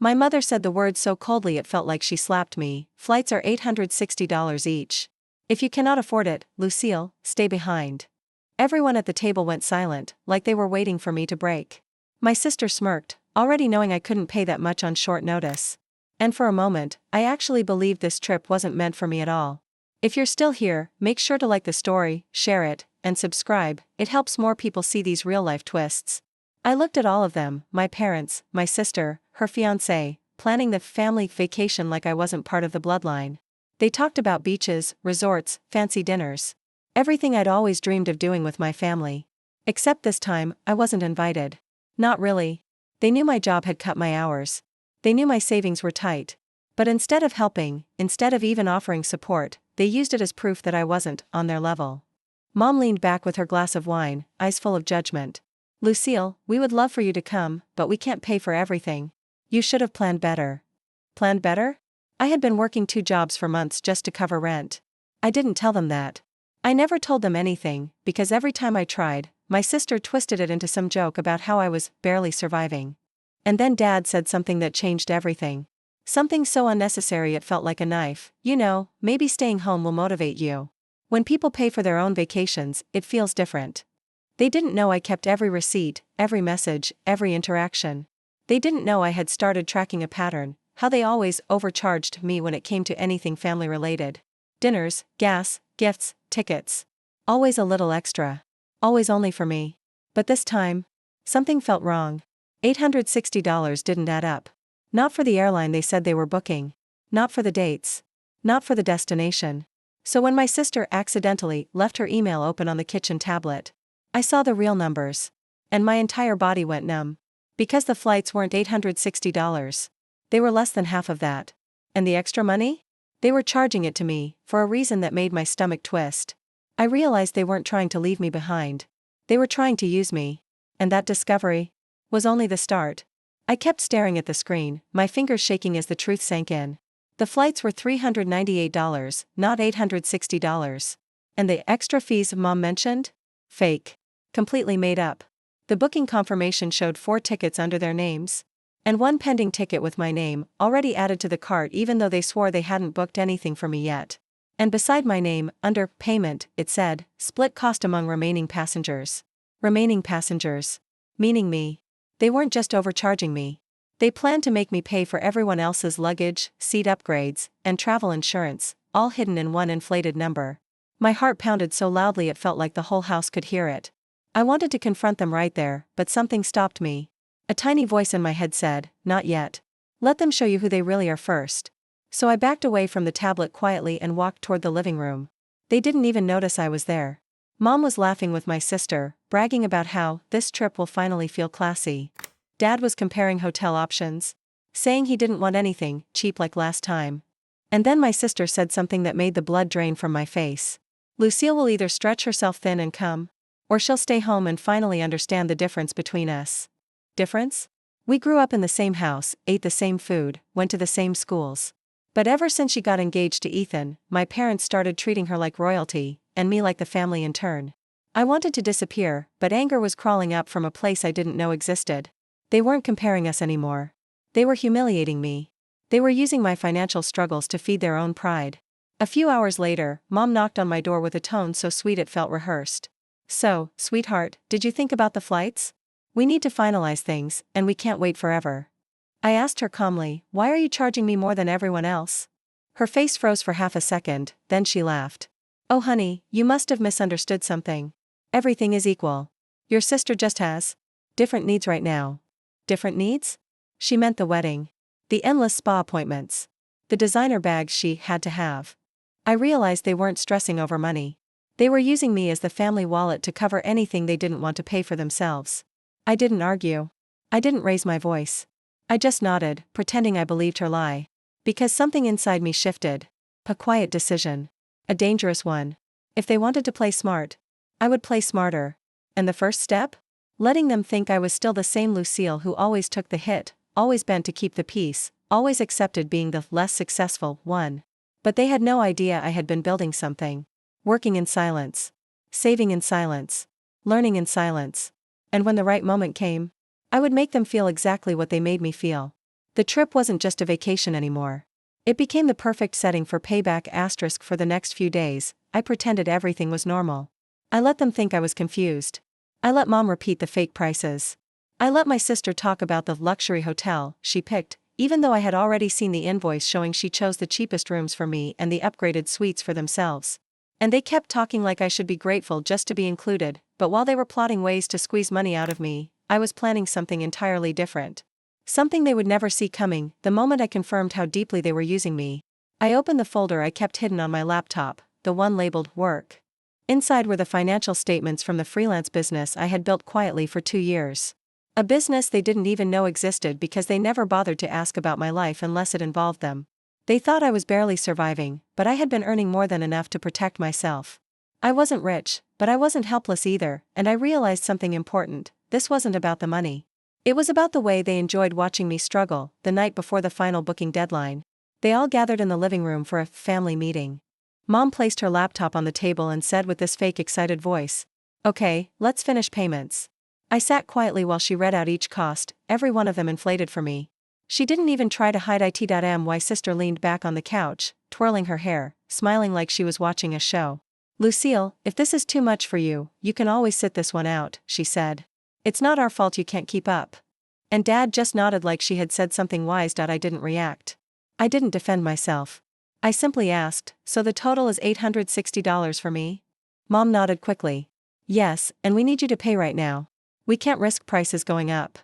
My mother said the words so coldly it felt like she slapped me. Flights are $860 each. If you cannot afford it, Lucille, stay behind. Everyone at the table went silent, like they were waiting for me to break. My sister smirked, already knowing I couldn't pay that much on short notice. And for a moment, I actually believed this trip wasn't meant for me at all. If you're still here, make sure to like the story, share it, and subscribe. It helps more people see these real-life twists. I looked at all of them, my parents, my sister, her fiancé, planning the family vacation like I wasn't part of the bloodline. They talked about beaches, resorts, fancy dinners. Everything I'd always dreamed of doing with my family. Except this time, I wasn't invited. Not really. They knew my job had cut my hours. They knew my savings were tight. But instead of helping, instead of even offering support, they used it as proof that I wasn't on their level. Mom leaned back with her glass of wine, eyes full of judgment. Lucille, we would love for you to come, but we can't pay for everything. You should have planned better. Planned better? I had been working 2 jobs for months just to cover rent. I didn't tell them that. I never told them anything, because every time I tried, my sister twisted it into some joke about how I was barely surviving. And then Dad said something that changed everything. Something so unnecessary it felt like a knife. You know, maybe staying home will motivate you. When people pay for their own vacations, it feels different. They didn't know I kept every receipt, every message, every interaction. They didn't know I had started tracking a pattern, how they always overcharged me when it came to anything family-related. Dinners, gas, gifts, tickets. Always a little extra. Always only for me. But this time, something felt wrong. $860 didn't add up. Not for the airline they said they were booking. Not for the dates. Not for the destination. So when my sister accidentally left her email open on the kitchen tablet, I saw the real numbers. And my entire body went numb. Because the flights weren't $860. They were less than half of that. And the extra money? They were charging it to me, for a reason that made my stomach twist. I realized they weren't trying to leave me behind. They were trying to use me. And that discovery was only the start. I kept staring at the screen, my fingers shaking as the truth sank in. The flights were $398, not $860. And the extra fees Mom mentioned? Fake. Completely made up. The booking confirmation showed 4 tickets under their names. And 1 pending ticket with my name, already added to the cart even though they swore they hadn't booked anything for me yet. And beside my name, under payment, it said, split cost among remaining passengers. Remaining passengers. Meaning me. They weren't just overcharging me. They planned to make me pay for everyone else's luggage, seat upgrades, and travel insurance, all hidden in one inflated number. My heart pounded so loudly it felt like the whole house could hear it. I wanted to confront them right there, but something stopped me. A tiny voice in my head said, not yet. Let them show you who they really are first. So I backed away from the tablet quietly and walked toward the living room. They didn't even notice I was there. Mom was laughing with my sister, bragging about how this trip will finally feel classy. Dad was comparing hotel options, saying he didn't want anything cheap like last time. And then my sister said something that made the blood drain from my face. Lucille will either stretch herself thin and come, or she'll stay home and finally understand the difference between us. Difference? We grew up in the same house, ate the same food, went to the same schools. But ever since she got engaged to Ethan, my parents started treating her like royalty, and me like the family in turn. I wanted to disappear, but anger was crawling up from a place I didn't know existed. They weren't comparing us anymore. They were humiliating me. They were using my financial struggles to feed their own pride. A few hours later, Mom knocked on my door with a tone so sweet it felt rehearsed. So, sweetheart, did you think about the flights? We need to finalize things, and we can't wait forever. I asked her calmly, why are you charging me more than everyone else? Her face froze for half a second, then she laughed. Oh honey, you must have misunderstood something. Everything is equal. Your sister just has different needs right now. Different needs? She meant the wedding. The endless spa appointments. The designer bags she had to have. I realized they weren't stressing over money. They were using me as the family wallet to cover anything they didn't want to pay for themselves. I didn't argue. I didn't raise my voice. I just nodded, pretending I believed her lie. Because something inside me shifted. A quiet decision. A dangerous one. If they wanted to play smart, I would play smarter. And the first step? Letting them think I was still the same Lucille who always took the hit, always bent to keep the peace, always accepted being the less successful one. But they had no idea I had been building something. Working in silence. Saving in silence. Learning in silence. And when the right moment came, I would make them feel exactly what they made me feel. The trip wasn't just a vacation anymore. It became the perfect setting for payback. For the next few days, I pretended everything was normal. I let them think I was confused. I let Mom repeat the fake prices. I let my sister talk about the luxury hotel she picked, even though I had already seen the invoice showing she chose the cheapest rooms for me and the upgraded suites for themselves. And they kept talking like I should be grateful just to be included, but while they were plotting ways to squeeze money out of me, I was planning something entirely different. Something they would never see coming. The moment I confirmed how deeply they were using me, I opened the folder I kept hidden on my laptop, the one labeled Work. Inside were the financial statements from the freelance business I had built quietly for 2 years. A business they didn't even know existed because they never bothered to ask about my life unless it involved them. They thought I was barely surviving, but I had been earning more than enough to protect myself. I wasn't rich, but I wasn't helpless either, and I realized something important: this wasn't about the money. It was about the way they enjoyed watching me struggle. The night before the final booking deadline, they all gathered in the living room for a family meeting. Mom placed her laptop on the table and said with this fake excited voice, "Okay, let's finish payments." I sat quietly while she read out each cost, every one of them inflated for me. She didn't even try to hide it. My sister leaned back on the couch, twirling her hair, smiling like she was watching a show. "Lucille, if this is too much for you, you can always sit this one out," she said. "It's not our fault you can't keep up." And Dad just nodded like she had said something wise. I didn't react. I didn't defend myself. I simply asked, "So the total is $860 for me?" Mom nodded quickly. "Yes, and we need you to pay right now. We can't risk prices going up."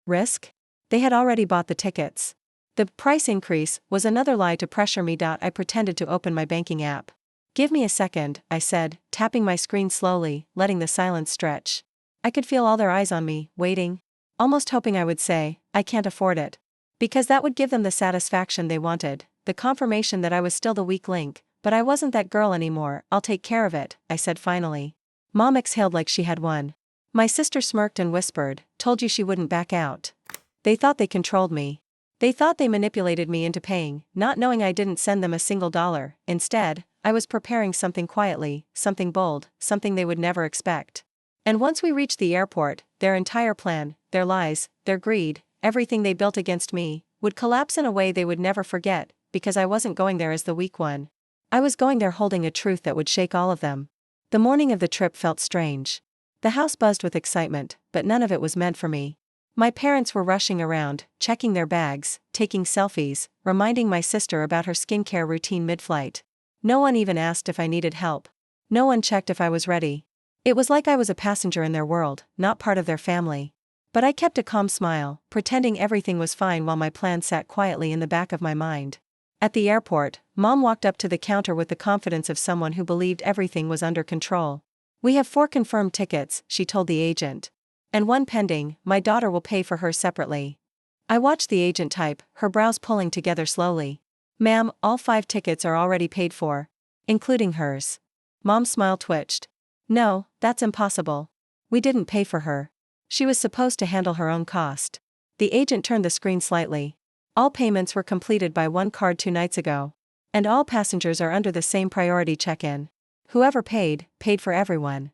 Risk? They had already bought the tickets. The price increase was another lie to pressure me. I pretended to open my banking app. "Give me a second," I said, tapping my screen slowly, letting the silence stretch. I could feel all their eyes on me, waiting. Almost hoping I would say, "I can't afford it." Because that would give them the satisfaction they wanted, the confirmation that I was still the weak link. But I wasn't that girl anymore. "I'll take care of it," I said finally. Mom exhaled like she had won. My sister smirked and whispered, "Told you she wouldn't back out." They thought they controlled me. They thought they manipulated me into paying, not knowing I didn't send them a single dollar. Instead, I was preparing something quietly, something bold, something they would never expect. And once we reached the airport, their entire plan, their lies, their greed, everything they built against me, would collapse in a way they would never forget, because I wasn't going there as the weak one. I was going there holding a truth that would shake all of them. The morning of the trip felt strange. The house buzzed with excitement, but none of it was meant for me. My parents were rushing around, checking their bags, taking selfies, reminding my sister about her skincare routine mid-flight. No one even asked if I needed help. No one checked if I was ready. It was like I was a passenger in their world, not part of their family. But I kept a calm smile, pretending everything was fine while my plan sat quietly in the back of my mind. At the airport, Mom walked up to the counter with the confidence of someone who believed everything was under control. "We have 4 confirmed tickets," she told the agent. "And 1 pending. My daughter will pay for hers separately." I watched the agent type, her brows pulling together slowly. "Ma'am, all 5 tickets are already paid for. Including hers." Mom's smile twitched. "No, that's impossible. We didn't pay for her. She was supposed to handle her own cost." The agent turned the screen slightly. "All payments were completed by 1 card 2 nights ago. And all passengers are under the same priority check-in. Whoever paid, paid for everyone."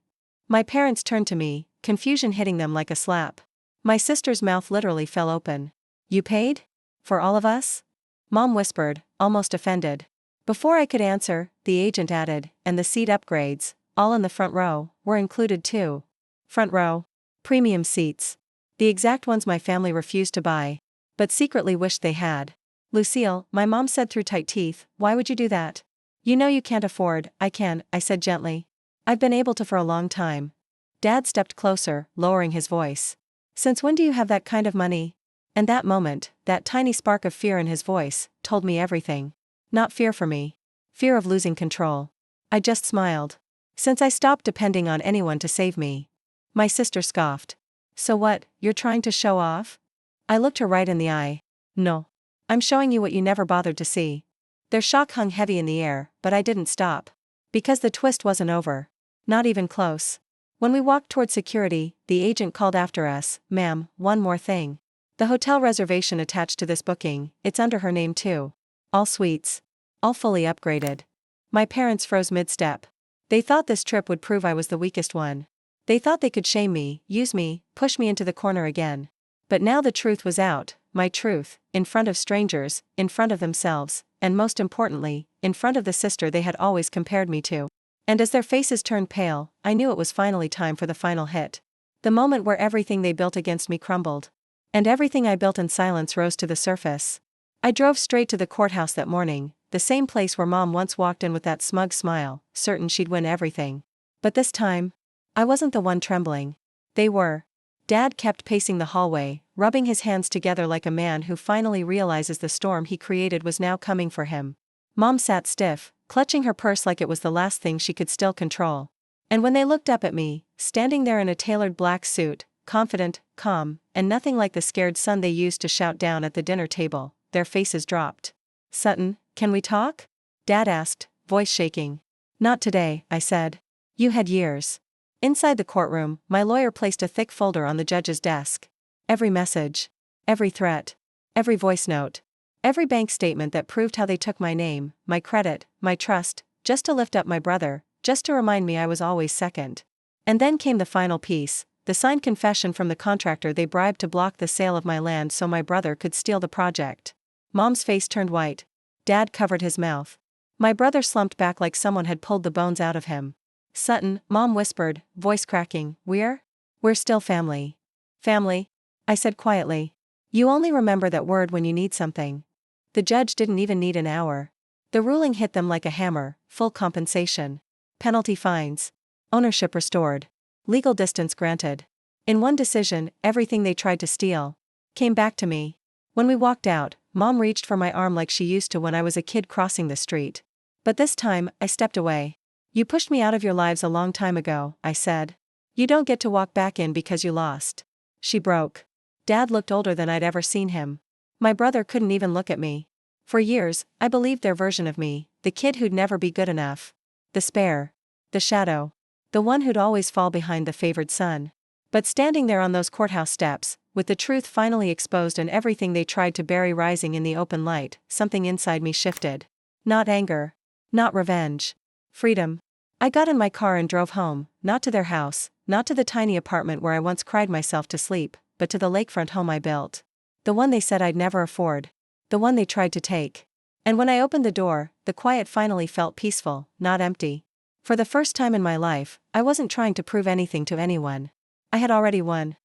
My parents turned to me, confusion hitting them like a slap. My sister's mouth literally fell open. "You paid? For all of us?" Mom whispered, almost offended. Before I could answer, the agent added, "And the seat upgrades, all in the front row, were included too." Front row? Premium seats. The exact ones my family refused to buy. But secretly wished they had. "Lucille," my mom said through tight teeth, "why would you do that? You know you can't afford." "I can," I said gently. "I've been able to for a long time." Dad stepped closer, lowering his voice. "Since when do you have that kind of money?" And that moment, that tiny spark of fear in his voice, told me everything. Not fear for me. Fear of losing control. I just smiled. "Since I stopped depending on anyone to save me." My sister scoffed. "So what, you're trying to show off?" I looked her right in the eye. "No. I'm showing you what you never bothered to see." Their shock hung heavy in the air, but I didn't stop. Because the twist wasn't over. Not even close. When we walked toward security, the agent called after us, "Ma'am, one more thing. The hotel reservation attached to this booking, it's under her name too. All suites. All fully upgraded." My parents froze mid-step. They thought this trip would prove I was the weakest one. They thought they could shame me, use me, push me into the corner again. But now the truth was out. my truth, in front of strangers, in front of themselves, and most importantly, in front of the sister they had always compared me to. And as their faces turned pale, I knew it was finally time for the final hit. The moment where everything they built against me crumbled. And everything I built in silence rose to the surface. I drove straight to the courthouse that morning, the same place where Mom once walked in with that smug smile, certain she'd win everything. But this time, I wasn't the one trembling. They were. Dad kept pacing the hallway, rubbing his hands together like a man who finally realizes the storm he created was now coming for him. Mom sat stiff, clutching her purse like it was the last thing she could still control. And when they looked up at me, standing there in a tailored black suit, confident, calm, and nothing like the scared son they used to shout down at the dinner table, their faces dropped. "Sutton, can we talk?" Dad asked, voice shaking. "Not today," I said. "You had years." Inside the courtroom, my lawyer placed a thick folder on the judge's desk. Every message. Every threat. Every voice note. Every bank statement that proved how they took my name, my credit, my trust, just to lift up my brother, just to remind me I was always second. And then came the final piece, the signed confession from the contractor they bribed to block the sale of my land so my brother could steal the project. Mom's face turned white. Dad covered his mouth. My brother slumped back like someone had pulled the bones out of him. "Sutton," Mom whispered, voice cracking, We're still family." "Family?" I said quietly. "You only remember that word when you need something." The judge didn't even need an hour. The ruling hit them like a hammer: full compensation. Penalty fines. Ownership restored. Legal distance granted. In one decision, everything they tried to steal came back to me. When we walked out, Mom reached for my arm like she used to when I was a kid crossing the street. But this time, I stepped away. "You pushed me out of your lives a long time ago," I said. "You don't get to walk back in because you lost." She broke. Dad looked older than I'd ever seen him. My brother couldn't even look at me. For years, I believed their version of me, the kid who'd never be good enough. The spare. The shadow. The one who'd always fall behind the favored son. But standing there on those courthouse steps, with the truth finally exposed and everything they tried to bury rising in the open light, something inside me shifted. Not anger. Not revenge. Freedom. I got in my car and drove home, not to their house, not to the tiny apartment where I once cried myself to sleep, but to the lakefront home I built. The one they said I'd never afford. The one they tried to take. And when I opened the door, the quiet finally felt peaceful, not empty. For the first time in my life, I wasn't trying to prove anything to anyone. I had already won.